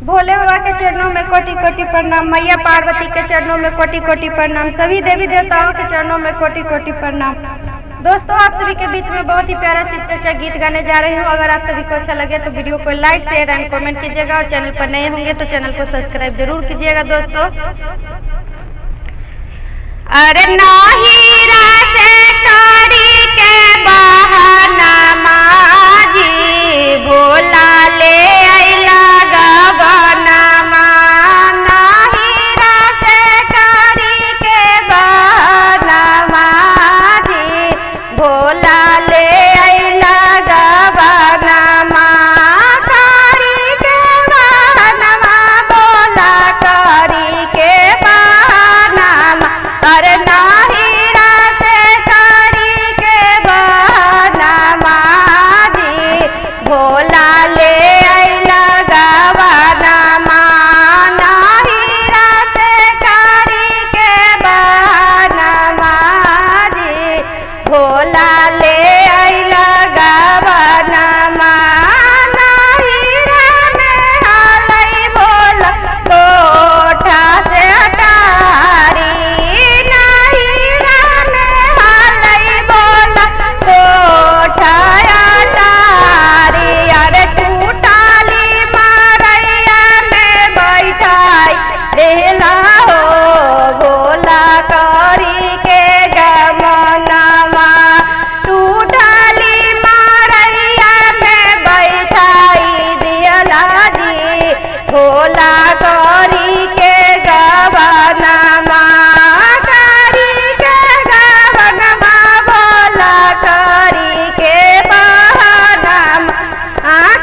भोले बाबा के चरणों में कोटि कोटि प्रणाम। मैया पार्वती के चरणों में कोटि कोटि प्रणाम। सभी देवी देवताओं के चरणों में कोटि कोटि प्रणाम। दोस्तों, आप सभी के बीच में बहुत ही प्यारा शिव चर्चा गीत गाने जा रही हूँ। अगर आप सभी को अच्छा लगे तो वीडियो को लाइक शेयर एंड कमेंट कीजिएगा और चैनल पर नए होंगे तो चैनल को सब्सक्राइब जरूर कीजिएगा। दोस्तों, अरे नाही रासे करी के बहाना माजी भोला ले आइला गबना नाही रासे करी के बहाना माजी भोला ले आइला गबना करी के बहाना भोला करी के बहाना अरे नाही रासे करी के बहाना माजी भोला ले आइला गबना नाही रासे करी के बहाना माजी भोला ले आइला गबना नाही रामे हालई भोला कोठा से हटारी भोला करी के गबनमा करी के गबनमा भोला करी के बहानमा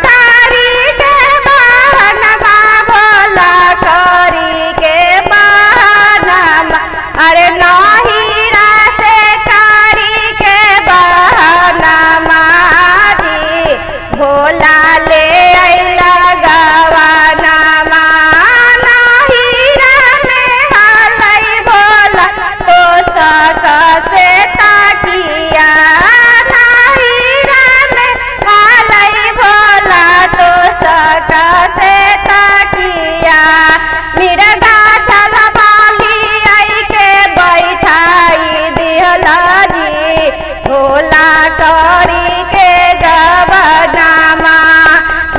करी के बहानमा भोला करी के बहानमा अरे नाही रासे करी के बहानमा जी भोला ले आइला गबना से ताकिया नाही रामे हालई भोला तो सका से ताकिया मिर्गा चलवाली आई के बैठाई दिहला जी भोला करी के गबनमा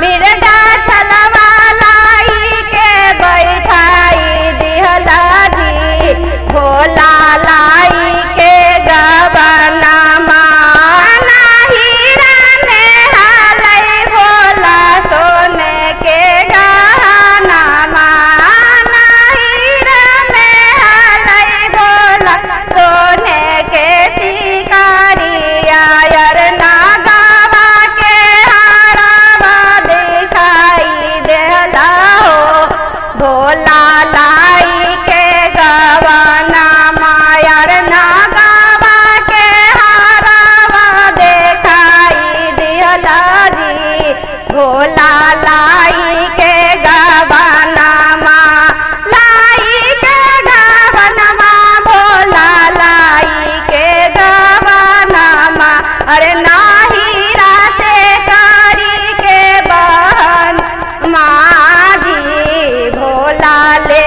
मिर्गा चलवालाई के बैठाई दिहला जी भोला लाई के गबनमा नाही रामे हालई भोला सोने के गहनामा नाही रामे हालई भोला सोने के शिकारिया यार नागावा के हारावा दिखाई देला हो भोला लाई के गबनमा यार नागावा के हारावा दिखाई दिहला जी भोला लाई के गबनमा लाई के गबनमा भोला लाई के गबनमा अरे नाही रासे करी के बहाना जी भोला ले